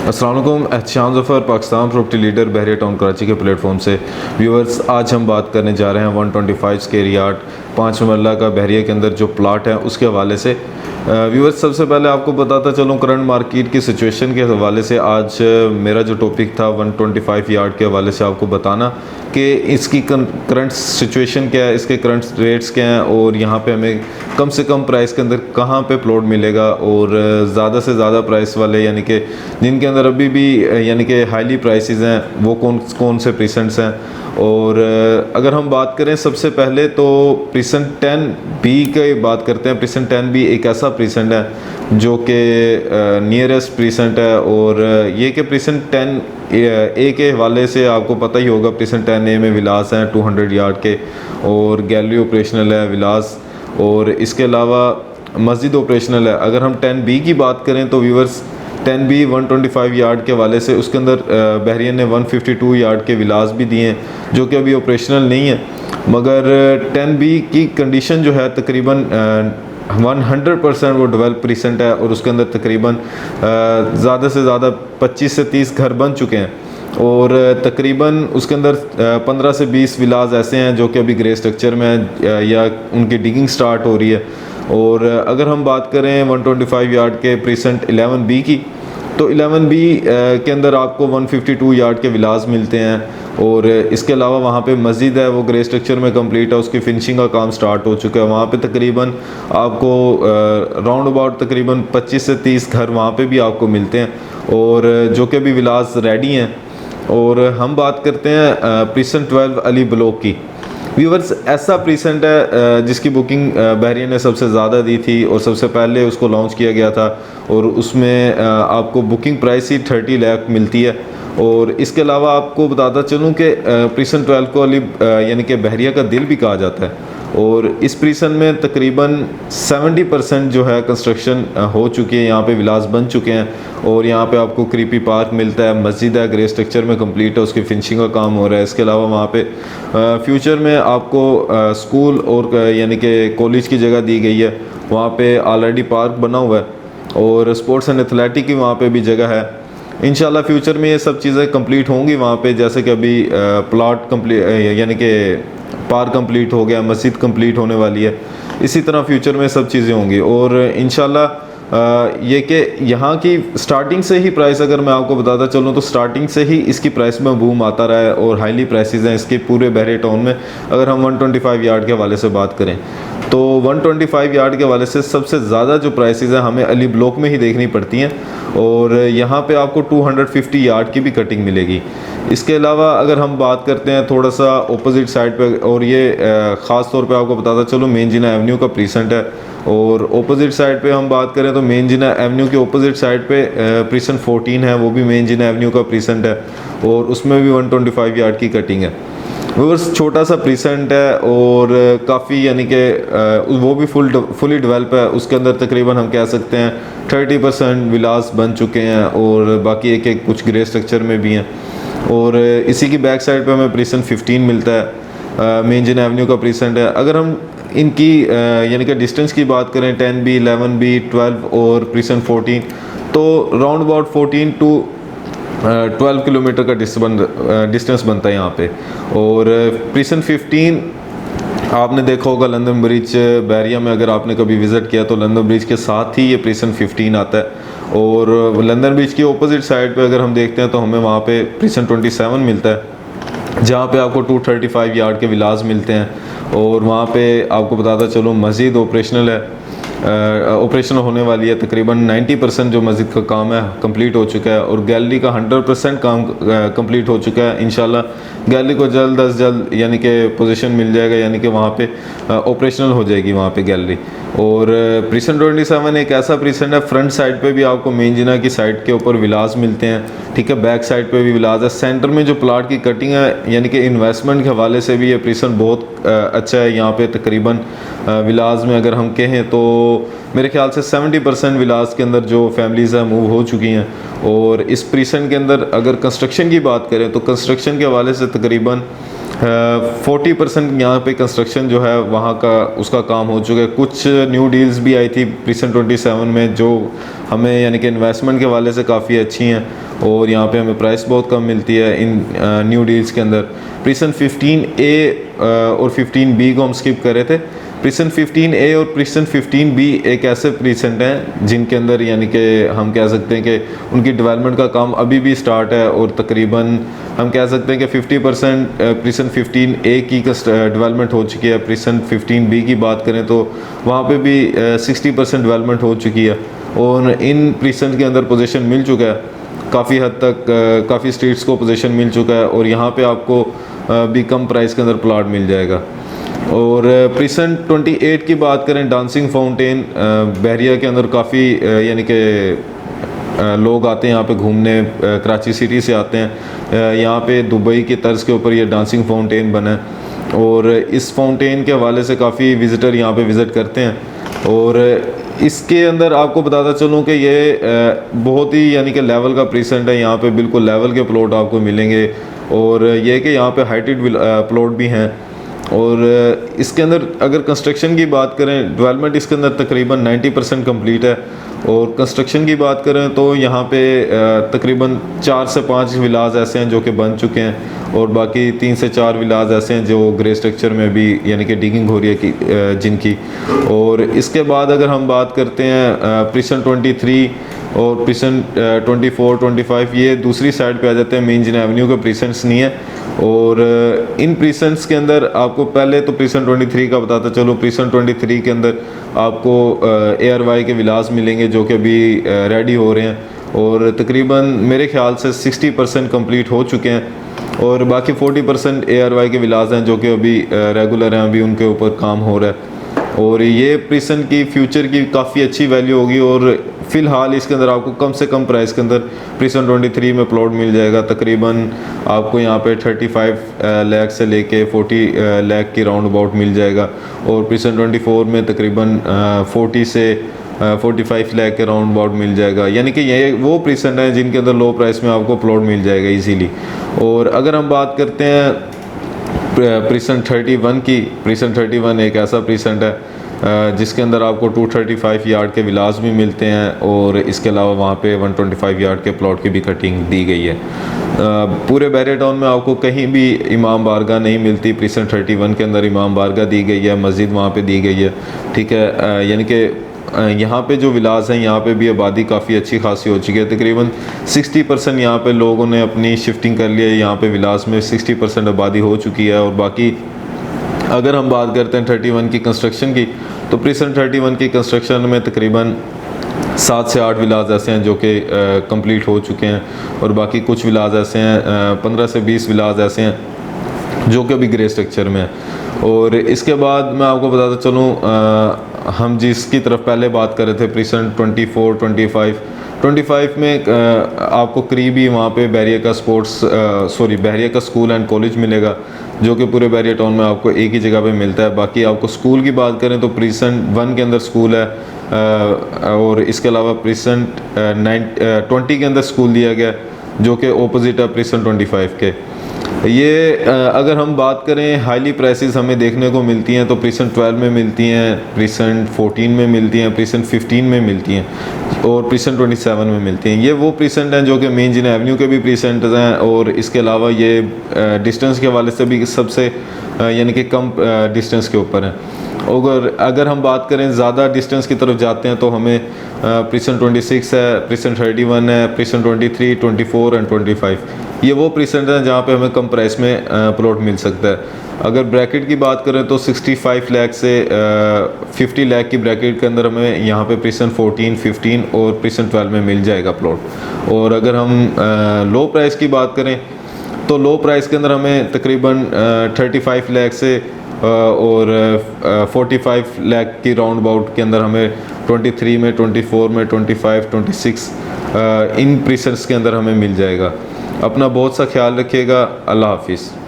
अस्सलाम वालेकुम। Ehtisham Zafar, Pakistan property leader, बहरिया town Karachi के प्लेटफॉर्म से व्यूअर्स, आज हम बात करने जा रहे हैं 125 स्क्वायर यार्ड 5 मरला का बहरिया के अंदर जो प्लाट है उसके हवाले से। व्यूअर्स, सबसे पहले आपको बताता चलूँ करंट मार्केट की सिचुएशन के हवाले से। आज मेरा जो टॉपिक था 125 यार्ड के हवाले से आपको बताना कि इसकी करंट सिचुएशन क्या है, इसके करंट रेट्स क्या हैं और यहाँ पे हमें कम से कम प्राइस के अंदर कहाँ पे प्लॉट मिलेगा और ज़्यादा से ज़्यादा प्राइस वाले यानी कि जिनके अंदर अभी भी यानी कि हाईली प्राइसेस हैं वो कौन कौन से प्रीसेंट्स हैं। और अगर हम बात करें सबसे पहले तो प्रीसेंट 10B की बात करते हैं। प्रीसेंट 10B एक ऐसा प्रीसेंट है जो कि नियरेस्ट प्रीसेंट है और ये कि प्रीसेंट 10A के हवाले से आपको पता ही होगा। प्रीसेंट 10A में विलास हैं 200 यार्ड के और गैलरी ऑपरेशनल है विलास, और इसके अलावा मस्जिद ऑपरेशनल है। अगर हम 10B की बात करें तो व्यूअर्स 10B 125 यार्ड के वाले से उसके अंदर बहरिया ने 152 यार्ड के विलास भी दिए हैं जो कि अभी ऑपरेशनल नहीं है, मगर 10B की कंडीशन जो है तकरीबन 100% वो डेवलप प्रीसेंट है और उसके अंदर तकरीबन ज़्यादा से ज़्यादा 25 से 30 घर बन चुके हैं और तकरीबन उसके अंदर 15 से 20 विलास ऐसे हैं जो कि अभी ग्रे स्ट्रक्चर में है या उनकी डिगिंग स्टार्ट हो रही है। और अगर हम बात करें 125 यार्ड के प्रीसेंट 11B की, तो 11B के अंदर आपको 152 यार्ड के विलास मिलते हैं और इसके अलावा वहाँ पे मस्जिद है वो ग्रे स्ट्रक्चर में कंप्लीट है, उसकी फिनिशिंग का काम स्टार्ट हो चुका है। वहाँ पे तकरीबन आपको राउंड अबाउट तकरीबन 25 से 30 घर वहाँ पे भी आपको मिलते हैं और जो कि अभी विलास रेडी हैं। और हम बात करते हैं प्रीसेंट 12 अली ब्लॉक की। व्यूवर्स, ऐसा प्रीसेंट है जिसकी बुकिंग बहरिया ने सबसे ज़्यादा दी थी और सबसे पहले उसको लॉन्च किया गया था और उसमें आपको बुकिंग प्राइस ही 30 लाख मिलती है। और इसके अलावा आपको बताता चलूँ कि प्रीसेंट 12 को अली यानी कि बहरिया का दिल भी कहा जाता है और इस प्रीसेंट में तकरीबन 70% जो है कंस्ट्रक्शन हो चुकी है। यहाँ पे विलास बन चुके हैं और यहाँ पे आपको क्रीपी पार्क मिलता है, मस्जिद है ग्रे स्ट्रक्चर में कंप्लीट है, उसकी फिनिशिंग का काम हो रहा है। इसके अलावा वहाँ पे फ्यूचर में आपको स्कूल और यानी कि कॉलेज की जगह दी गई है। वहाँ पे ऑलरेडी पार्क बना हुआ है और स्पोर्ट्स एंड एथलेटिक की वहाँ पे भी जगह है। इंशाल्लाह फ्यूचर में ये सब चीज़ें कंप्लीट होंगी वहाँ पे, जैसे कि अभी प्लॉट कंप्लीट यानी कि पार्क कंप्लीट हो गया, मस्जिद कंप्लीट होने वाली है, इसी तरह फ्यूचर में सब चीज़ें होंगी। और इंशाल्लाह ये कि यहाँ की स्टार्टिंग से ही प्राइस अगर मैं आपको बताता चलूँ तो स्टार्टिंग से ही इसकी प्राइस में बूम आता रहा है और हाईली प्राइसेस हैं इसके पूरे बहरिया टाउन में। अगर हम 125 यार्ड के हवाले से बात करें तो 125 यार्ड के हवाले से सबसे ज़्यादा जो प्राइसेस हैं हमें अली ब्लॉक में ही देखनी पड़ती हैं और यहाँ पे आपको 250 यार्ड की भी कटिंग मिलेगी। इसके अलावा अगर हम बात करते हैं थोड़ा सा ऑपोजिट साइड पे, और ये ख़ास तौर पे आपको बताता चलो मेन जिना एवेन्यू का प्रीसेंट है और ऑपोजिट साइड पे हम बात करें तो मेन जिना एवेन्यू के ऑपोजिट साइड पे प्रीसेंट 14 है, वो भी मेन जिना एवेन्यू का प्रीसेंट है और उसमें भी 125 यार्ड की कटिंग है। व्यूअर्स, छोटा सा प्रीसेंट है और काफ़ी यानी कि वो भी फुली डेवलप है। उसके अंदर तकरीबन हम कह सकते हैं 30% विलास बन चुके हैं और बाकी एक एक कुछ ग्रे स्ट्रक्चर में भी हैं। और इसी की बैक साइड पे हमें प्रीसेंट 15 मिलता है, मेन जिन एवेन्यू का प्रीसेंट है। अगर हम इनकी यानी कि डिस्टेंस की बात करें 10B 11B 12 और प्रीसेंट 14, तो राउंड अबाउट 14 टू 12 किलोमीटर का डिस्टेंस बनता है यहाँ पे। और प्रीसेंट 15 आपने देखा होगा लंदन ब्रिज बहरिया में, अगर आपने कभी विज़िट किया तो लंदन ब्रिज के साथ ही ये प्रीसेंट 15 आता है। और लंदन ब्रिज की ऑपोजिट साइड पे अगर हम देखते हैं तो हमें वहाँ पे प्रीसेंट 27 मिलता है जहाँ पे आपको 235 यार्ड के विलास मिलते हैं और वहाँ पे आपको बताता चलो मस्जिद ऑपरेशनल है, ऑपरेशन होने वाली है। तकरीबन 90% जो मस्जिद का काम है कंप्लीट हो चुका है और गैलरी का 100% काम कंप्लीट हो चुका है। इंशाल्लाह गैलरी को जल्द अज जल्द यानी कि पोजीशन मिल जाएगा, यानी कि वहाँ पे ऑपरेशनल हो जाएगी वहाँ पे गैलरी। और प्रीसेंट 27 एक ऐसा प्रीसेंट है, फ्रंट साइड पे भी आपको मेन जिना की साइड के ऊपर विलास मिलते हैं, ठीक है, बैक साइड पे भी विलास है। सेंटर में जो प्लाट की कटिंग है यानी कि इन्वेस्टमेंट के हवाले से भी ये प्रीसेंट बहुत अच्छा है। यहाँ पे तकरीबन विलास में अगर हम कहें तो मेरे ख्याल से 70% विलास के अंदर जो फैमिलीज़ हैं मूव हो चुकी हैं। और इस प्रीसेंट के अंदर अगर कंस्ट्रक्शन की बात करें तो कंस्ट्रक्शन के हवाले से तकरीबन 40% यहाँ पे कंस्ट्रक्शन जो है वहाँ का उसका काम हो चुका है। कुछ न्यू डील्स भी आई थी प्रीसेंट 27 में जो हमें यानी कि इन्वेस्टमेंट के हवाले से काफ़ी अच्छी हैं और यहाँ पे हमें प्राइस बहुत कम मिलती है इन न्यू डील्स के अंदर। प्रिसन 15A और 15B को हम स्किप कर रहे थे। प्रिसन 15A और प्रिसन 15B एक ऐसे प्रीसेंट हैं जिनके अंदर यानी कि हम कह सकते हैं कि उनकी डेवलपमेंट का काम अभी भी स्टार्ट है, और तकरीबन हम कह सकते हैं कि 50% प्रिसन 15A की डेवलपमेंट हो चुकी है। प्रिसन 15B की बात करें तो वहाँ पे भी 60% डेवलपमेंट हो चुकी है, और इन प्रिसन के अंदर पोजीशन मिल चुका है काफ़ी हद तक, काफ़ी स्ट्रीट्स को पोजीशन मिल चुका है, और यहाँ पे आपको भी कम प्राइस के अंदर प्लॉट मिल जाएगा। और प्रिसन 28 की बात करें, डांसिंग फाउंटेन बहरिया के अंदर काफ़ी यानी कि लोग आते हैं यहाँ पे घूमने, कराची सिटी से आते हैं। यहाँ पे दुबई की तर्ज के ऊपर ये डांसिंग फाउंटेन बना है, और इस फाउंटेन के हवाले से काफ़ी विज़िटर यहाँ पे विज़िट करते हैं। और इसके अंदर आपको बताता चलूँ कि ये बहुत ही यानी कि लेवल का प्रीसेंट है। यहाँ पे बिल्कुल लेवल के प्लॉट आपको मिलेंगे, और ये कि यहाँ पे हाइटेड प्लॉट भी हैं। और इसके अंदर अगर कंस्ट्रक्शन की बात करें, डेवलपमेंट इसके अंदर तकरीबन 90% कंप्लीट है। और कंस्ट्रक्शन की बात करें तो यहाँ पे तकरीबन 4 से 5 विलाज ऐसे हैं जो कि बन चुके हैं, और बाकी 3 से 4 विलाज ऐसे हैं जो ग्रे स्ट्रक्चर में भी यानी कि डिगिंग हो रही है जिनकी। और इसके बाद अगर हम बात करते हैं प्रिसन 23 और प्रिसन 24, 25, ये दूसरी साइड पे आ जाते हैं, मेन जिन एवेन्यू के प्रिसेंट्स नहीं है। और इन प्रिसेंट्स के अंदर आपको पहले तो प्रिसन 23 का बताता चलो। प्रिसन 23 के अंदर आपको ARY के विलास मिलेंगे जो कि अभी रेडी हो रहे हैं, और तकरीबन मेरे ख्याल से 60% कंप्लीट हो चुके हैं, और बाकी 40% ARY के विलास हैं जो कि अभी रेगुलर हैं, अभी उनके ऊपर काम हो रहा है। और ये प्रिसन की फ्यूचर की काफ़ी अच्छी वैल्यू होगी, और फ़िलहाल इसके अंदर आपको कम से कम प्राइस के अंदर प्रिसन 23 में प्लॉट मिल जाएगा। तकरीबन आपको यहाँ पे 35 लाख से लेके 40 लाख की राउंड अबाउट मिल जाएगा, और प्रिसन 24 में तकरीबन 40 से 45 लाख के राउंड अबाउट मिल जाएगा। यानी कि ये वो प्रिसन हैं जिनके अंदर लो प्राइस में आपको प्लॉट मिल जाएगा इजीली। और अगर हम बात करते हैं प्रिसन 31 की, प्रिसन 31 एक ऐसा प्रिसेंट है जिसके अंदर आपको 235 यार्ड के विलास भी मिलते हैं, और इसके अलावा वहाँ पे 125 यार्ड के प्लॉट की भी कटिंग दी गई है। पूरे बहरिया टाउन में आपको कहीं भी इमाम बारगाह नहीं मिलती। प्रिसन 31 के अंदर इमाम बारगाह दी गई है, मस्जिद वहाँ पे दी गई है, ठीक है। यानी कि यहाँ पे जो विलास हैं यहाँ पे भी आबादी काफ़ी अच्छी खासी हो चुकी है। तकरीबन 60% यहाँ पे लोगों ने अपनी शिफ्टिंग कर लिया है। यहाँ पे विलास में 60% आबादी हो चुकी है। और बाकी अगर हम बात करते हैं 31 की कंस्ट्रक्शन की, तो प्रिसन 31 की कंस्ट्रक्शन में तकरीबन 7 से 8 विलाज ऐसे हैं जो कि कंप्लीट हो चुके हैं, और बाकी कुछ विलाज ऐसे हैं 15 से 20 विलाज ऐसे हैं जो कि अभी ग्रे स्ट्रक्चर में है। और इसके बाद मैं आपको बताता चलूँ, हम जिसकी तरफ पहले बात कर रहे थे प्रिसन 24, 25 में आपको करीबी वहाँ पे बहरिया का बहरिया का स्कूल एंड कॉलेज मिलेगा जो कि पूरे बहरिया टाउन में आपको एक ही जगह पे मिलता है। बाकी आपको स्कूल की बात करें तो प्रिसन 1 के अंदर स्कूल है, और इसके अलावा प्रिसन 20 के अंदर स्कूल दिया गया जो कि ओपोजिट है प्रिसन 25 के। ये अगर हम बात करें हाईली प्राइसेस हमें देखने को मिलती हैं तो प्रिसन 12 में मिलती हैं, प्रिसन 14 में मिलती हैं, प्रिसन 15 में मिलती हैं, और प्रिसन 27 में मिलती हैं। ये वो प्रिसेंट हैं जो कि मेन जिन एवेन्यू के भी प्रिसेंट हैं, और इसके अलावा ये डिस्टेंस के हवाले से भी सबसे यानी कि कम डिस्टेंस के ऊपर हैं। अगर हम बात करें ज़्यादा डिस्टेंस की तरफ जाते हैं तो हमें प्रिसन 26 है, प्रिसन 31 है, प्रिसन 23, 24 एंड 25, ये वो प्रिसेंट हैं जहाँ पे हमें कम प्राइस में प्लॉट मिल सकता है। अगर ब्रैकेट की बात करें तो 65 लाख से 50 लाख की ब्रैकेट के अंदर हमें यहाँ पे प्रिसन 14, 15 और प्रिसन 12 में मिल जाएगा प्लॉट। और अगर हम लो प्राइस की बात करें तो लो प्राइस के अंदर हमें तकरीबन 35 लाख से और 45 लाख की राउंड अबाउट के अंदर हमें 23 में, 24 में, 25, 26 इन प्रिसेंट्स के अंदर हमें मिल जाएगा। अपना बहुत सा ख्याल रखिएगा। अल्लाह हाफिज़।